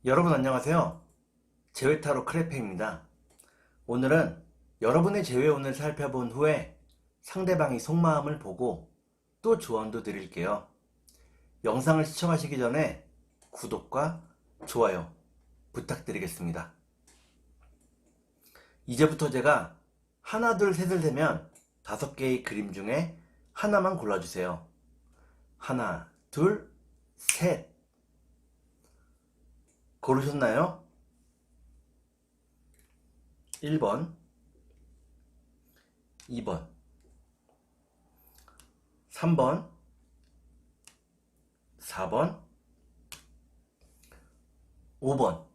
여러분 안녕하세요. 제외타로 크레페입니다. 오늘은 여러분의 제외운을 살펴본 후에 상대방이 속마음을 보고 또 조언도 드릴게요. 영상을 시청하시기 전에 구독과 좋아요 부탁드리겠습니다. 이제부터 제가 하나, 둘, 셋을 세면 5개의 그림 중에 하나만 골라주세요. 하나, 둘, 셋. 고르셨나요? 1번, 2번, 3번, 4번, 5번.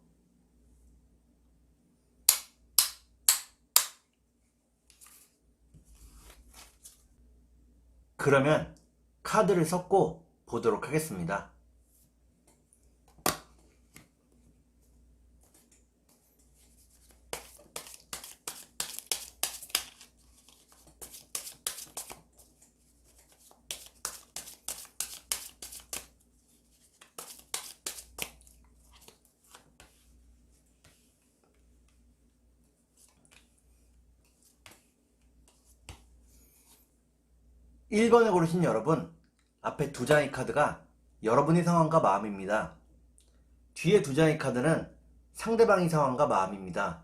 그러면 카드를 섞고 보도록 하겠습니다. (1번) 1번에 고르신 여러분, 앞에 2장의 카드가 여러분의 상황과 마음입니다. 뒤에 2장의 카드는 상대방의 상황과 마음입니다.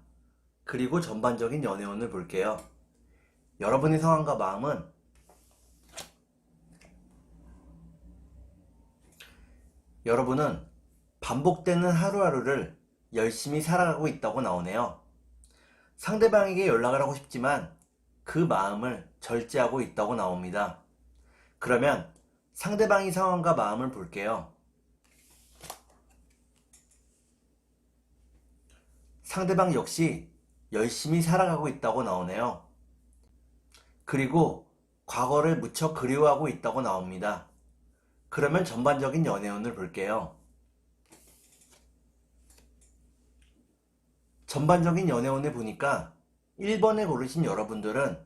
그리고 전반적인 연애운을 볼게요. 여러분의 상황과 마음은 여러분은 반복되는 하루하루를 열심히 살아가고 있다고 나오네요. 상대방에게 연락을 하고 싶지만 그 마음을 절제하고 있다고 나옵니다. 그러면 상대방의 상황과 마음을 볼게요. 상대방 역시 열심히 살아가고 있다고 나오네요. 그리고 과거를 무척 그리워하고 있다고 나옵니다. 그러면 전반적인 연애운을 볼게요. 전반적인 연애운을 보니까 1번에 고르신 여러분들은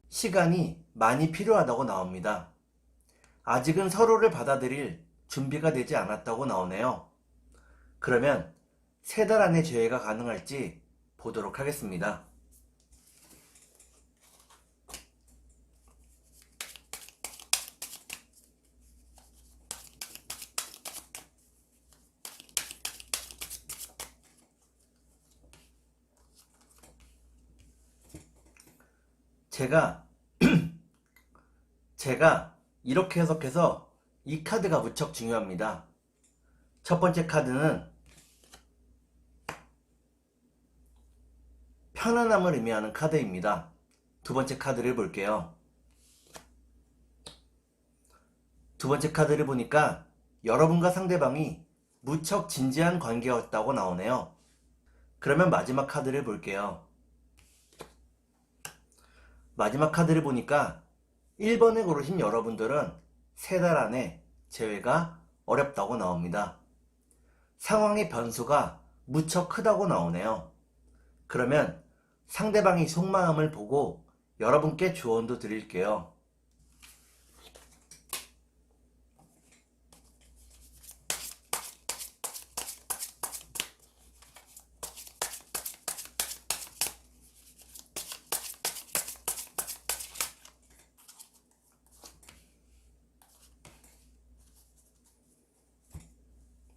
시간이 많이 필요하다고 나옵니다. 아직은 서로를 받아들일 준비가 되지 않았다고 나오네요. 그러면 3달 안에 재회가 가능할지 보도록 하겠습니다. 제가 이렇게 해석해서 이 카드가 무척 중요합니다. 첫 번째 카드는 편안함을 의미하는 카드입니다. 두 번째 카드를 볼게요. 두 번째 카드를 보니까 여러분과 상대방이 무척 진지한 관계였다고 나오네요. 그러면 마지막 카드를 볼게요. 마지막 카드를 보니까 1번에 고르신 여러분들은 3달 안에 재회가 어렵다고 나옵니다. 상황의 변수가 무척 크다고 나오네요. 그러면 상대방의 속마음을 보고 여러분께 조언도 드릴게요.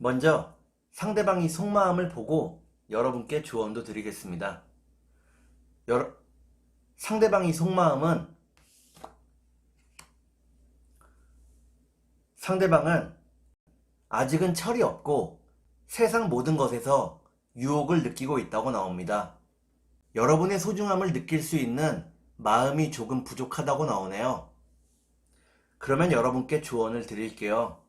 먼저 상대방의 속마음을 보고 여러분께 조언도 드리겠습니다. 상대방의 속마음은 상대방은 아직은 철이 없고 세상 모든 것에서 유혹을 느끼고 있다고 나옵니다. 여러분의 소중함을 느낄 수 있는 마음이 조금 부족하다고 나오네요. 그러면 여러분께 조언을 드릴게요.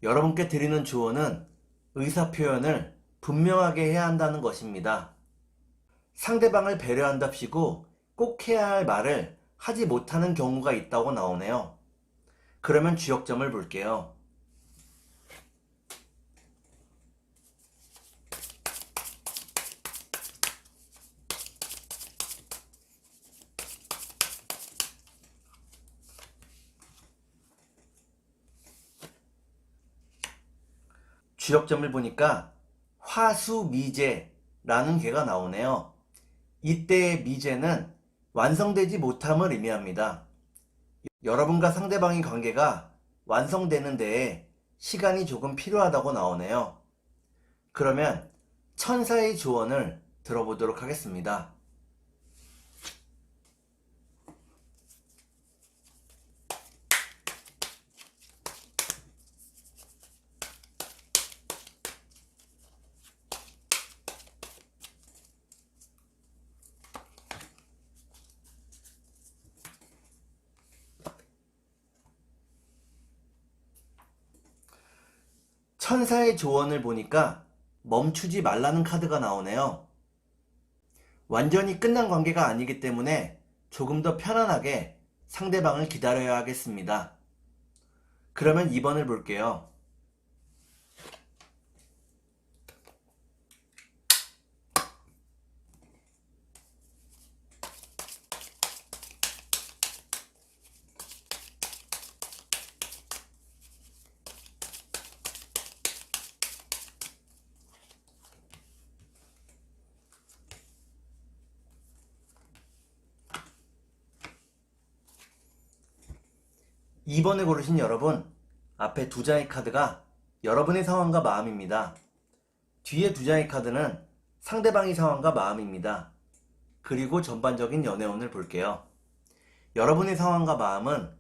여러분께 드리는 조언은 의사표현을 분명하게 해야 한다는 것입니다. 상대방을 배려한답시고 꼭 해야 할 말을 하지 못하는 경우가 있다고 나오네요. 그러면 주역점을 볼게요. 주역점을 보니까 화수미제라는 개가 나오네요. 이때의 미제는 완성되지 못함을 의미합니다. 여러분과 상대방의 관계가 완성되는 데에 시간이 조금 필요하다고 나오네요. 그러면 천사의 조언을 들어보도록 하겠습니다. 천사의 조언을 보니까 멈추지 말라는 카드가 나오네요. 완전히 끝난 관계가 아니기 때문에 조금 더 편안하게 상대방을 기다려야 하겠습니다. 그러면 2번을 볼게요. 2번을 고르신 여러분, 앞에 두 장의 카드가 여러분의 상황과 마음입니다. 뒤에 두 장의 카드는 상대방의 상황과 마음입니다. 그리고 전반적인 연애운을 볼게요. 여러분의 상황과 마음은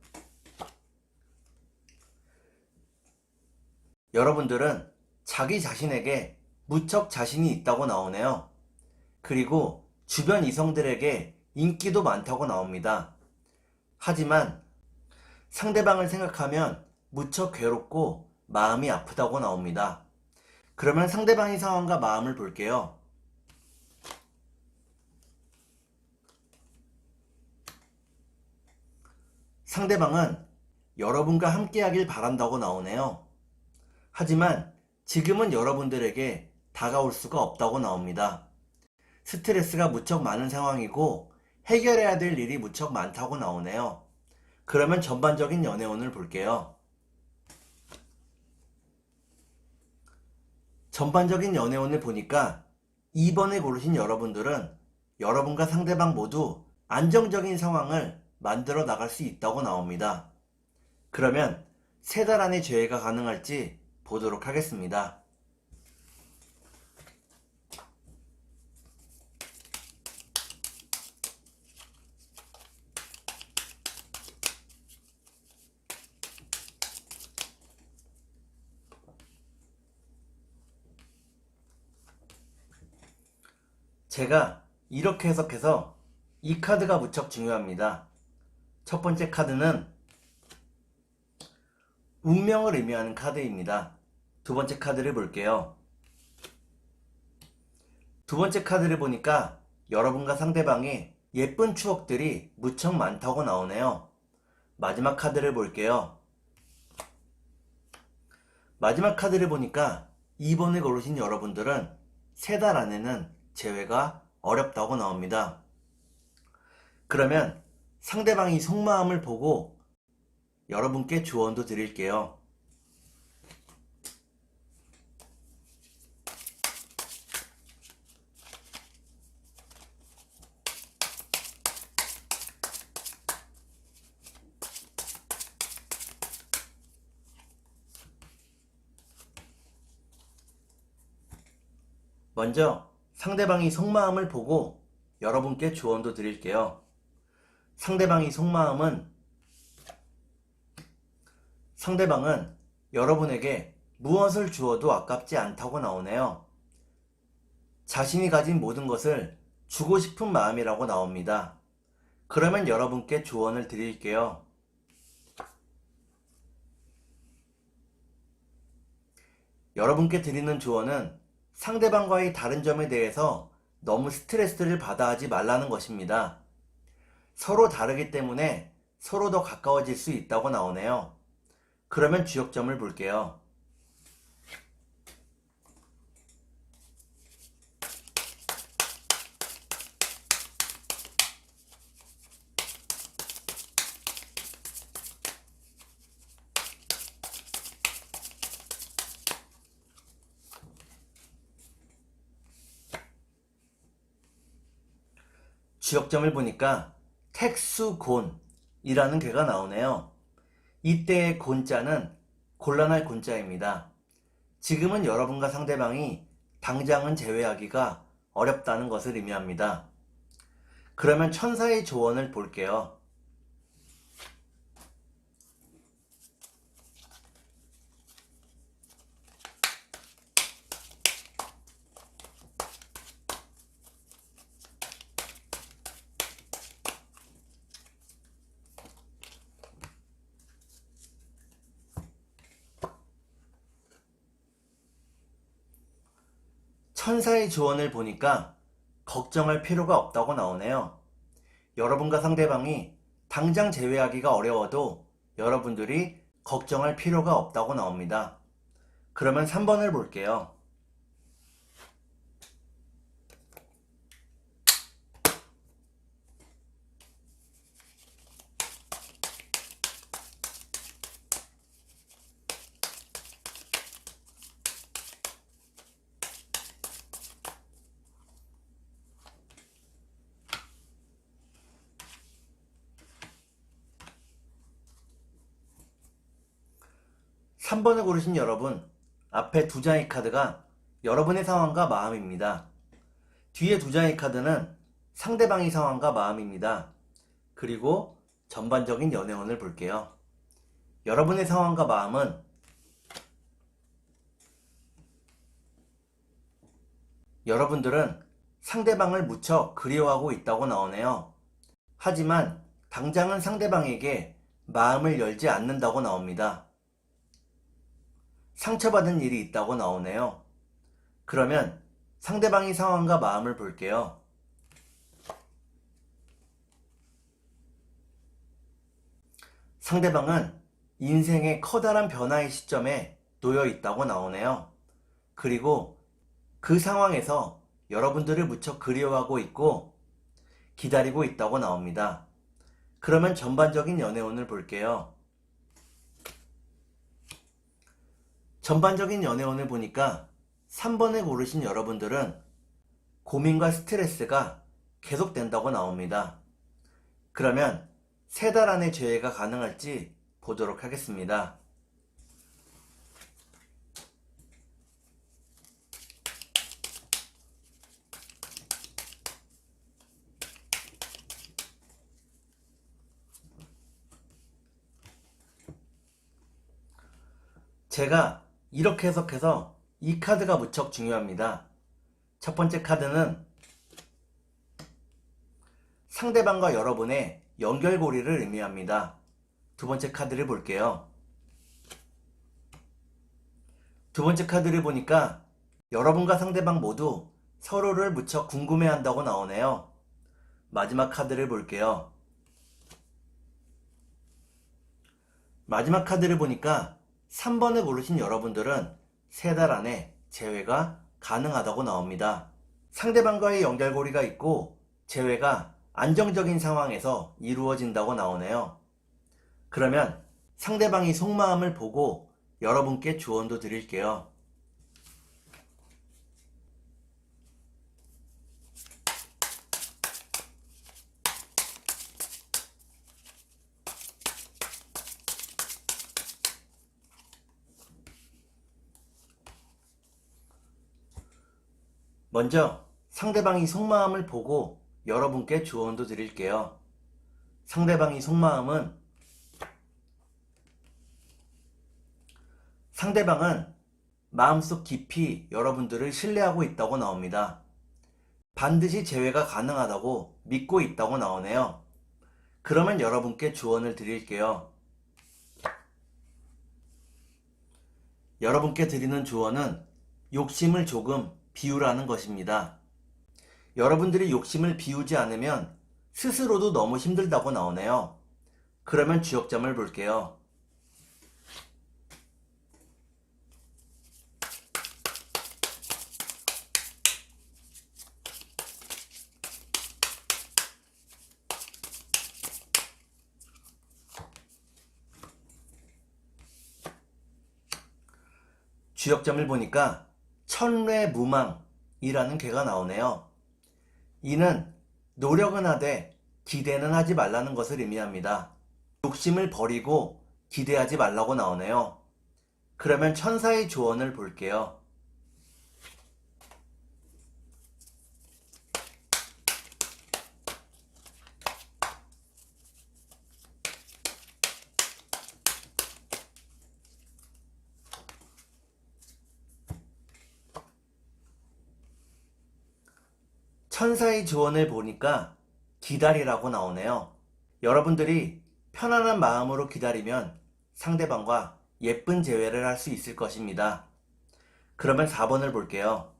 여러분들은 자기 자신에게 무척 자신이 있다고 나오네요. 그리고 주변 이성들에게 인기도 많다고 나옵니다. 하지만 상대방을 생각하면 무척 괴롭고 마음이 아프다고 나옵니다. 그러면 상대방의 상황과 마음을 볼게요. 상대방은 여러분과 함께하길 바란다고 나오네요. 하지만 지금은 여러분들에게 다가올 수가 없다고 나옵니다. 스트레스가 무척 많은 상황이고 해결해야 될 일이 무척 많다고 나오네요. 그러면 전반적인 연애운을 볼게요. 전반적인 연애운을 보니까 2번에 고르신 여러분들은 여러분과 상대방 모두 안정적인 상황을 만들어 나갈 수 있다고 나옵니다. 그러면 3달 안에 재회가 가능할지 보도록 하겠습니다. 제가 이렇게 해석해서 이 카드가 무척 중요합니다. 첫 번째 카드는 운명을 의미하는 카드입니다. 두 번째 카드를 볼게요. 두 번째 카드를 보니까 여러분과 상대방의 예쁜 추억들이 무척 많다고 나오네요. 마지막 카드를 볼게요. 마지막 카드를 보니까 2번을 고르신 여러분들은 3달 안에는 재회가 어렵다고 나옵니다. 그러면 상대방이 속마음을 보고 여러분께 조언도 드릴게요. 먼저 상대방이 속마음을 보고 여러분께 조언도 드릴게요. 상대방의 속마음은 상대방은 여러분에게 무엇을 주어도 아깝지 않다고 나오네요. 자신이 가진 모든 것을 주고 싶은 마음이라고 나옵니다. 그러면 여러분께 조언을 드릴게요. 여러분께 드리는 조언은 상대방과의 다른 점에 대해서 너무 스트레스를 받아 하지 말라는 것입니다. 서로 다르기 때문에 서로 더 가까워질 수 있다고 나오네요. 그러면 주역점을 볼게요. 주역점을 보니까 택수곤이라는 괴가 나오네요. 이때의 곤자는 곤란할 곤자입니다. 지금은 여러분과 상대방이 당장은 제외하기가 어렵다는 것을 의미합니다. 그러면 천사의 조언을 볼게요. 천사의 조언을 보니까 걱정할 필요가 없다고 나오네요. 여러분과 상대방이 당장 제외하기가 어려워도 여러분들이 걱정할 필요가 없다고 나옵니다. 그러면 3번을 볼게요. 삼 3번을 고르신 여러분, 앞에 두 장의 카드가 여러분의 상황과 마음입니다. 뒤에 두 장의 카드는 상대방의 상황과 마음입니다. 그리고 전반적인 연애운을 볼게요. 여러분의 상황과 마음은 여러분들은 상대방을 무척 그리워하고 있다고 나오네요. 하지만 당장은 상대방에게 마음을 열지 않는다고 나옵니다. 상처받은 일이 있다고 나오네요. 그러면 상대방의 상황과 마음을 볼게요. 상대방은 인생의 커다란 변화의 시점에 놓여 있다고 나오네요. 그리고 그 상황에서 여러분들을 무척 그리워하고 있고 기다리고 있다고 나옵니다. 그러면 전반적인 연애운을 볼게요. 전반적인 연애운을 보니까 3번을 고르신 여러분들은 고민과 스트레스가 계속된다고 나옵니다. 그러면 3달 안에 재회가 가능할지 보도록 하겠습니다. 제가 이렇게 해석해서 이 카드가 무척 중요합니다. 첫 번째 카드는 상대방과 여러분의 연결고리를 의미합니다. 두 번째 카드를 볼게요. 두 번째 카드를 보니까 여러분과 상대방 모두 서로를 무척 궁금해한다고 나오네요. 마지막 카드를 볼게요. 마지막 카드를 보니까 3번을 고르신 여러분들은 3달 안에 재회가 가능하다고 나옵니다. 상대방과의 연결고리가 있고 재회가 안정적인 상황에서 이루어진다고 나오네요. 그러면 상대방이 속마음을 보고 여러분께 조언도 드릴게요. 먼저 상대방이 속마음을 보고 여러분께 조언도 드릴게요. 상대방이 속마음은 상대방은 마음속 깊이 여러분들을 신뢰하고 있다고 나옵니다. 반드시 재회가 가능하다고 믿고 있다고 나오네요. 그러면 여러분께 조언을 드릴게요. 여러분께 드리는 조언은 욕심을 조금 비우라는 것입니다. 여러분들이 욕심을 비우지 않으면 스스로도 너무 힘들다고 나오네요. 그러면 주역점을 볼게요. 주역점을 보니까 천례무망이라는 괴가 나오네요. 이는 노력은 하되 기대는 하지 말라는 것을 의미합니다. 욕심을 버리고 기대하지 말라고 나오네요. 그러면 천사의 조언을 볼게요. 천사의 조언을 보니까 기다리라고 나오네요. 여러분들이 편안한 마음으로 기다리면 상대방과 예쁜 재회를 할 수 있을 것입니다. 그러면 4번을 볼게요.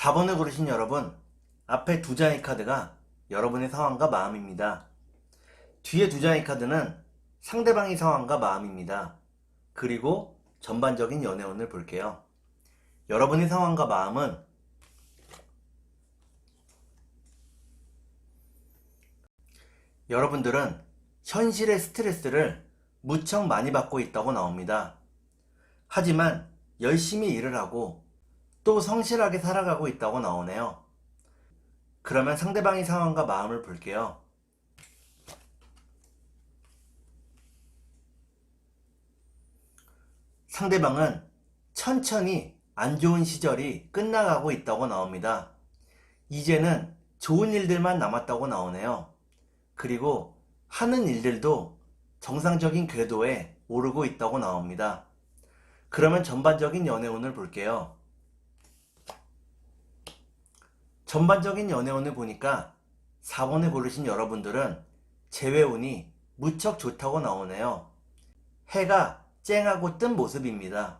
사 4번을 고르신 여러분, 앞에 두 장의 카드가 여러분의 상황과 마음입니다. 뒤에 두 장의 카드는 상대방의 상황과 마음입니다. 그리고 전반적인 연애운을 볼게요. 여러분의 상황과 마음은 여러분들은 현실의 스트레스를 무척 많이 받고 있다고 나옵니다. 하지만 열심히 일을 하고 또 성실하게 살아가고 있다고 나오네요. 그러면 상대방의 상황과 마음을 볼게요. 상대방은 천천히 안 좋은 시절이 끝나가고 있다고 나옵니다. 이제는 좋은 일들만 남았다고 나오네요. 그리고 하는 일들도 정상적인 궤도에 오르고 있다고 나옵니다. 그러면 전반적인 연애운을 볼게요. 전반적인 연애운을 보니까 4번을 고르신 여러분들은 재회운이 무척 좋다고 나오네요. 해가 쨍하고 뜬 모습입니다.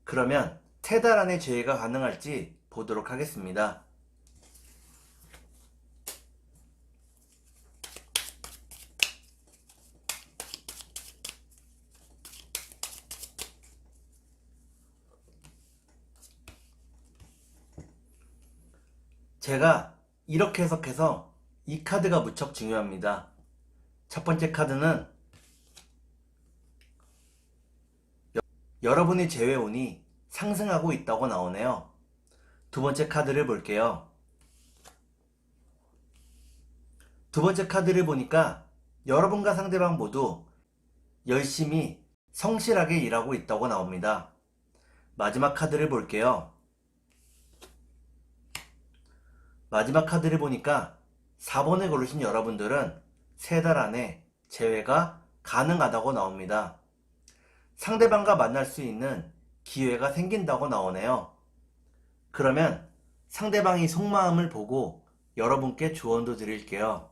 그러면 3달 안에 재회가 가능할지 보도록 하겠습니다. 제가 이렇게 해석해서 이 카드가 무척 중요합니다. 첫 번째 카드는 여러분의 재회운이 상승하고 있다고 나오네요. 두 번째 카드를 볼게요. 두 번째 카드를 보니까 여러분과 상대방 모두 열심히 성실하게 일하고 있다고 나옵니다. 마지막 카드를 볼게요. 마지막 카드를 보니까 4번을 고르신 여러분들은 3달 안에 재회가 가능하다고 나옵니다. 상대방과 만날 수 있는 기회가 생긴다고 나오네요. 그러면 상대방이 속마음을 보고 여러분께 조언도 드릴게요.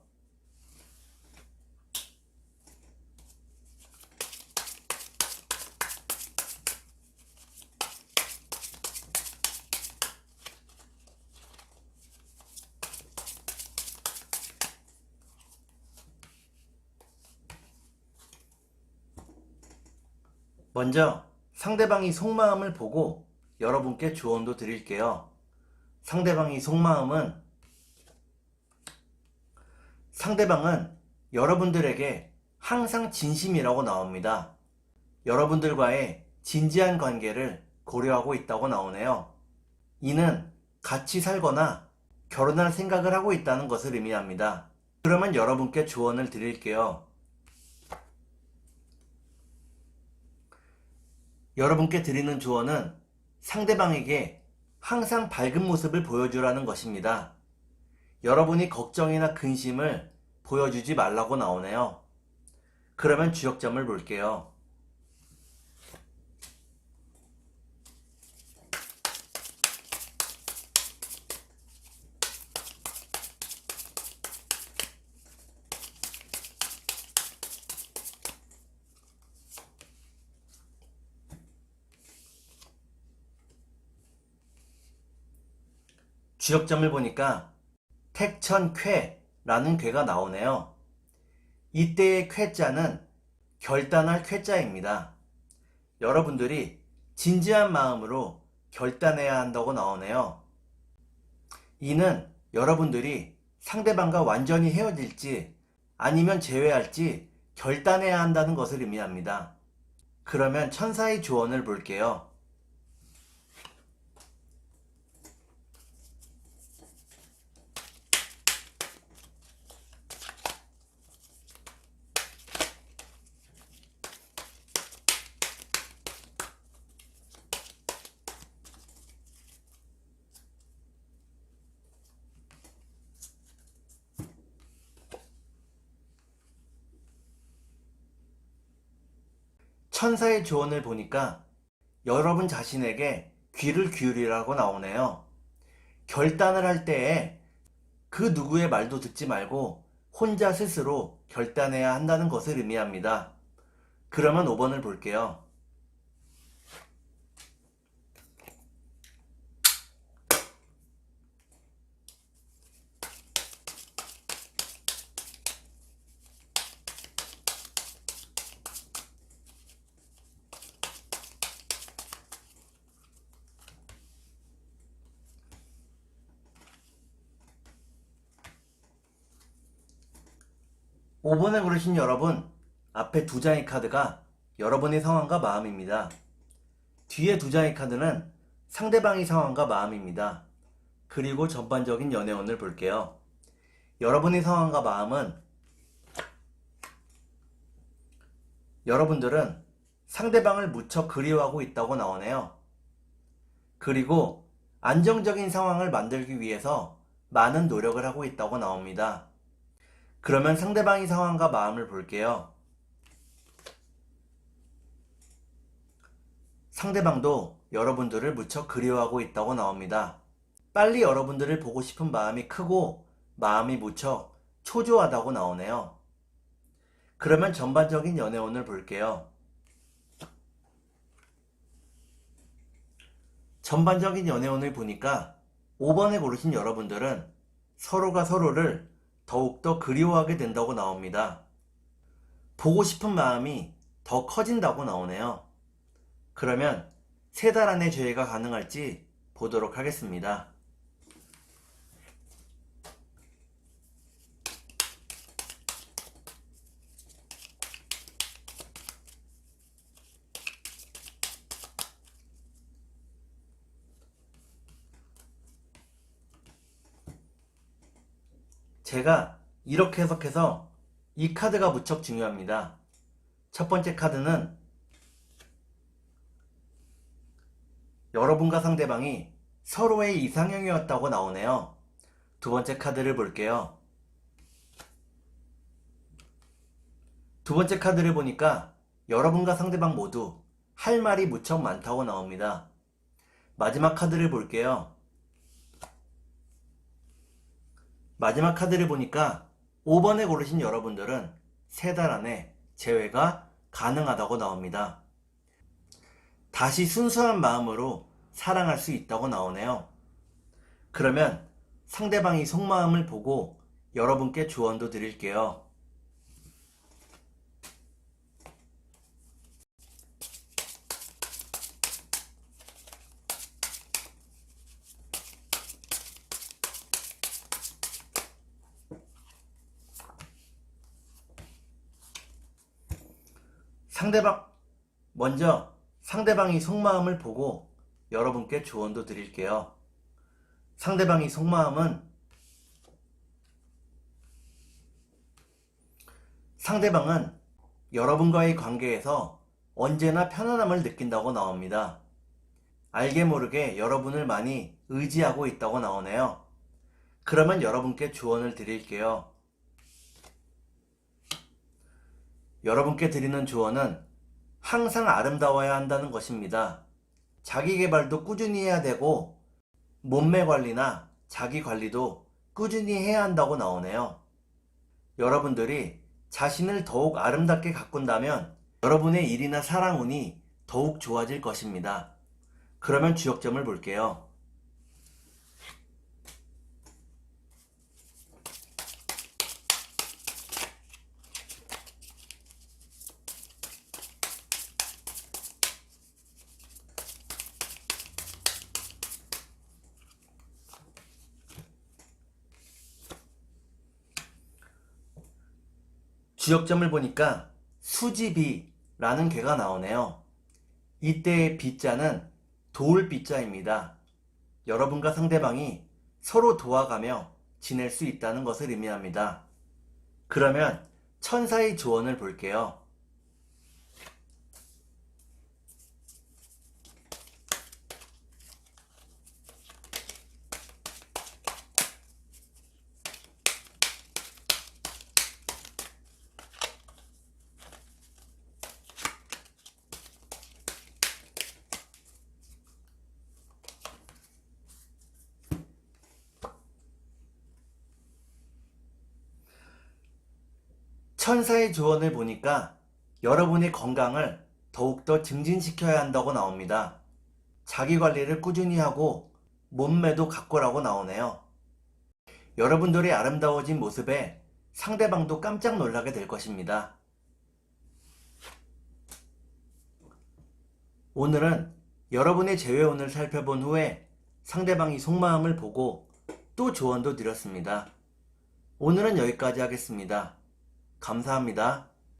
먼저 상대방이 속마음을 보고 여러분께 조언도 드릴게요. 상대방은 여러분들에게 항상 진심이라고 나옵니다. 여러분들과의 진지한 관계를 고려하고 있다고 나오네요. 이는 같이 살거나 결혼할 생각을 하고 있다는 것을 의미합니다. 그러면 여러분께 조언을 드릴게요. 여러분께 드리는 조언은 상대방에게 항상 밝은 모습을 보여주라는 것입니다. 여러분이 걱정이나 근심을 보여주지 말라고 나오네요. 그러면 주역점을 볼게요. 주역점을 보니까 택천쾌 라는 괴가 나오네요. 이때의 쾌자는 결단할 쾌자입니다. 여러분들이 진지한 마음으로 결단해야 한다고 나오네요. 이는 여러분들이 상대방과 완전히 헤어질지 아니면 재회할지 결단해야 한다는 것을 의미합니다. 그러면 천사의 조언을 볼게요. 천사의 조언을 보니까 여러분 자신에게 귀를 기울이라고 나오네요. 결단을 할 때에 그 누구의 말도 듣지 말고 혼자 스스로 결단해야 한다는 것을 의미합니다. 그러면 5번을 볼게요. 오 5번에 고르신 여러분, 앞에 두 장의 카드가 여러분의 상황과 마음입니다. 뒤에 두 장의 카드는 상대방의 상황과 마음입니다. 그리고 전반적인 연애운을 볼게요. 여러분의 상황과 마음은 여러분들은 상대방을 무척 그리워하고 있다고 나오네요. 그리고 안정적인 상황을 만들기 위해서 많은 노력을 하고 있다고 나옵니다. 그러면 상대방의 상황과 마음을 볼게요. 상대방도 여러분들을 무척 그리워하고 있다고 나옵니다. 빨리 여러분들을 보고 싶은 마음이 크고 마음이 무척 초조하다고 나오네요. 그러면 전반적인 연애운을 볼게요. 전반적인 연애운을 보니까 5번에 고르신 여러분들은 서로가 서로를 더욱더 그리워하게 된다고 나옵니다. 보고 싶은 마음이 더 커진다고 나오네요. 그러면 3달 안에 재회가 가능할지 보도록 하겠습니다. 제가 이렇게 해석해서 이 카드가 무척 중요합니다. 첫 번째 카드는 여러분과 상대방이 서로의 이상형이었다고 나오네요. 두 번째 카드를 볼게요. 두 번째 카드를 보니까 여러분과 상대방 모두 할 말이 무척 많다고 나옵니다. 마지막 카드를 볼게요. 마지막 카드를 보니까 5번에 고르신 여러분들은 3달 안에 재회가 가능하다고 나옵니다. 다시 순수한 마음으로 사랑할 수 있다고 나오네요. 그러면 상대방이 속마음을 보고 여러분께 조언도 드릴게요. 먼저 상대방이 속마음을 보고 여러분께 조언도 드릴게요. 상대방이 상대방은 여러분과의 관계에서 언제나 편안함을 느낀다고 나옵니다. 알게 모르게 여러분을 많이 의지하고 있다고 나오네요. 그러면 여러분께 조언을 드릴게요. 여러분께 드리는 조언은 항상 아름다워야 한다는 것입니다. 자기 개발도 꾸준히 해야 되고 몸매 관리나 자기 관리도 꾸준히 해야 한다고 나오네요. 여러분들이 자신을 더욱 아름답게 가꾼다면 여러분의 일이나 사랑운이 더욱 좋아질 것입니다. 그러면 주역점을 볼게요. 지역점을 보니까 수지비라는 개가 나오네요. 이때의 비자는 도울 비자입니다. 여러분과 상대방이 서로 도와가며 지낼 수 있다는 것을 의미합니다. 그러면 천사의 조언을 볼게요. 천사의 조언을 보니까 여러분의 건강을 더욱더 증진시켜야 한다고 나옵니다. 자기관리를 꾸준히 하고 몸매도 가꾸라고 나오네요. 여러분들의 아름다워진 모습에 상대방도 깜짝 놀라게 될 것입니다. 오늘은 여러분의 재회운을 살펴본 후에 상대방이 속마음을 보고 또 조언도 드렸습니다. 오늘은 여기까지 하겠습니다. 감사합니다.